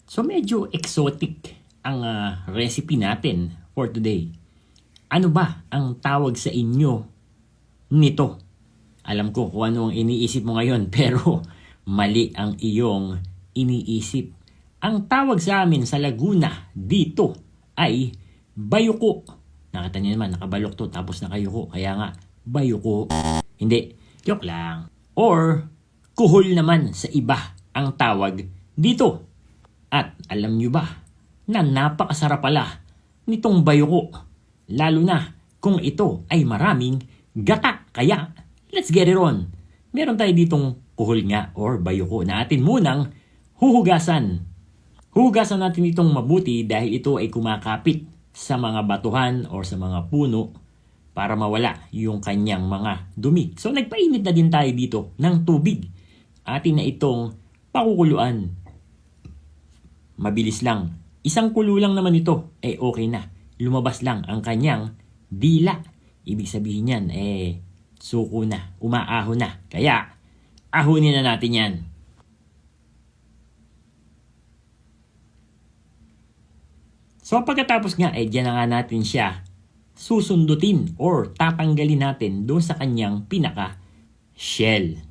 So medyo exotic ang recipe natin for today. Ano ba ang tawag sa inyo nito? Alam ko kung ano ang iniisip mo ngayon pero mali ang iyong iniisip. Ang tawag sa amin sa Laguna dito ay bayuko. Nakita niyo naman, nakabalok to tapos nakayuko. Kaya nga, bayuko. Hindi, joke lang. Or, kuhol naman sa iba ang tawag dito. At alam nyo ba na napakasarap pala nitong bayuko. Lalo na kung ito ay maraming gata. Kaya, let's get it on. Meron tayo ditong kuhol nga or bayuko na atin munang huhugasan. Huhugasan natin itong mabuti dahil ito ay kumakapit sa mga batuhan or sa mga puno para mawala yung kanyang mga dumi. So nagpainit na din tayo dito ng tubig. Atin na itong pakukuluan. Mabilis lang. Isang kulo lang naman ito, okay na. Lumabas lang ang kanyang dila. Ibig sabihin yan, suko na, umaaho na. Kaya, ahunin na natin yan. So pagkatapos nga, dyan na nga natin siya susundutin or tatanggalin natin doon sa kanyang pinaka-shell.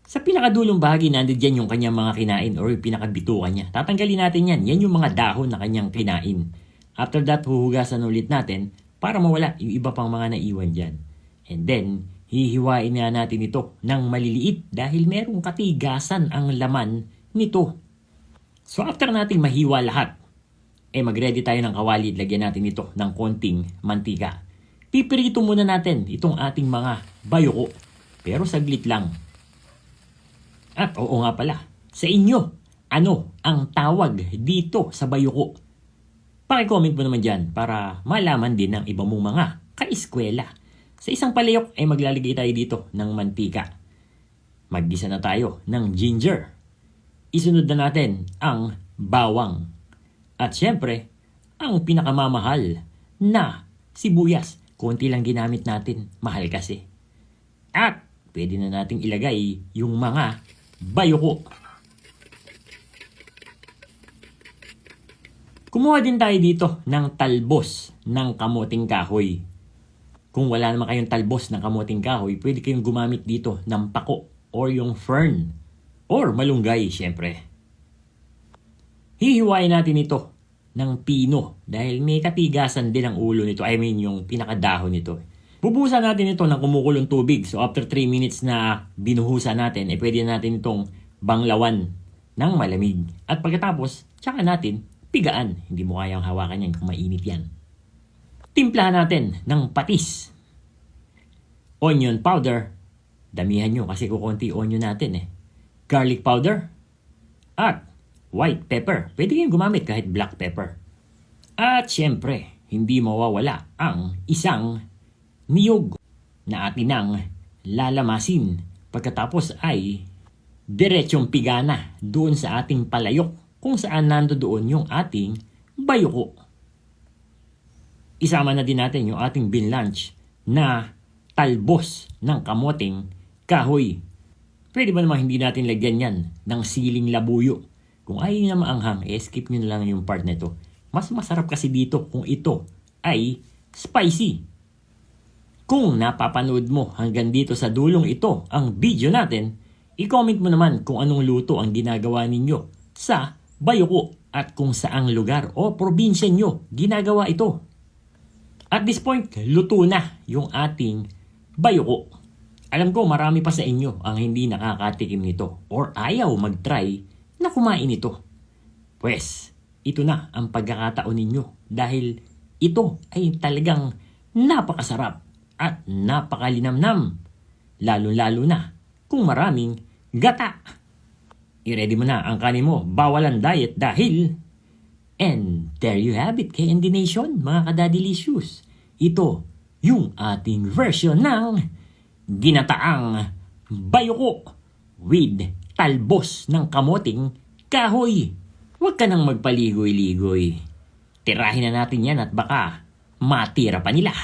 Sa pinakadulong bahagi, nandiyan yung kanyang mga kinain or yung pinakabitukan niya. Tatanggalin natin yan. Yan yung mga dahon na kanyang kinain. After that, huhugasan ulit natin para mawala yung iba pang mga naiwan dyan. And then, hihiwain nga natin ito ng maliliit dahil merong katigasan ang laman nito. So after natin mahiwa lahat, mag-ready tayo ng kawali at lagyan natin ito ng konting mantika. Pipirito muna natin itong ating mga bayuko. Pero saglit lang. At oo nga pala, sa inyo, ano ang tawag dito sa bayuko? Paki-comment mo naman dyan para malaman din ng iba mong mga kaeskwela. Sa isang palayok ay maglalagay tayo dito ng mantika. Maggisa na tayo ng ginger. Isunod na natin ang bawang. At syempre, ang pinakamamahal na sibuyas. Konti lang ginamit natin, mahal kasi. At pwede na nating ilagay yung mga bayuko. Kumuha din tayo dito ng talbos ng kamuting kahoy. Kung wala naman kayong talbos ng kamuting kahoy, pwede kayong gumamit dito ng pako or yung fern or malunggay syempre. Hihiwain natin ito ng pino dahil may katigasan din ang ulo nito. Yung pinakadahon nito. Bubuhusan natin ito ng kumukulong tubig. So after 3 minutes na binuhusan natin, pwede natin itong banglawan ng malamig. At pagkatapos, tsaka natin pigaan. Hindi mo kayang hawakan yan kung mainit yan. Timplahan natin ng patis. Onion powder. Damihan nyo kasi kukunti onion natin Garlic powder. At white pepper. Pwede kayong gumamit kahit black pepper. At syempre, hindi mawawala ang isang niyog na atin ang lalamasin. Pagkatapos ay diretsong pigana doon sa ating palayok kung saan nandoon yung ating bayuko. Isama na din natin yung ating binlanch na talbos ng kamoting kahoy. Pwede ba naman hindi natin lagyan yan ng siling labuyo? Kung ayaw nyo na maanghang, skip nyo na lang yung part nito. Mas masarap kasi dito kung ito ay spicy. Kung napapanood mo hanggang dito sa dulong ito ang video natin, i-comment mo naman kung anong luto ang ginagawa ninyo sa bayuko at kung saang lugar o probinsya nyo ginagawa ito. At this point, luto na yung ating bayuko. Alam ko marami pa sa inyo ang hindi nakakatikim nito or ayaw mag-try na kumain ito. Pwes, ito na ang pagkakataon ninyo dahil ito ay talagang napakasarap at napakalinamnam. Lalo-lalo na kung maraming gata. I-ready mo na ang kanin mo, bawalan diet dahil and there you have it, KND Nation, mga kadadilicious. Ito yung ating version ng ginataang bayuko with talbos ng kamoting kahoy. Huwag ka nang magpaligoy-ligoy. Tirahin na natin yan at baka matira pa nila.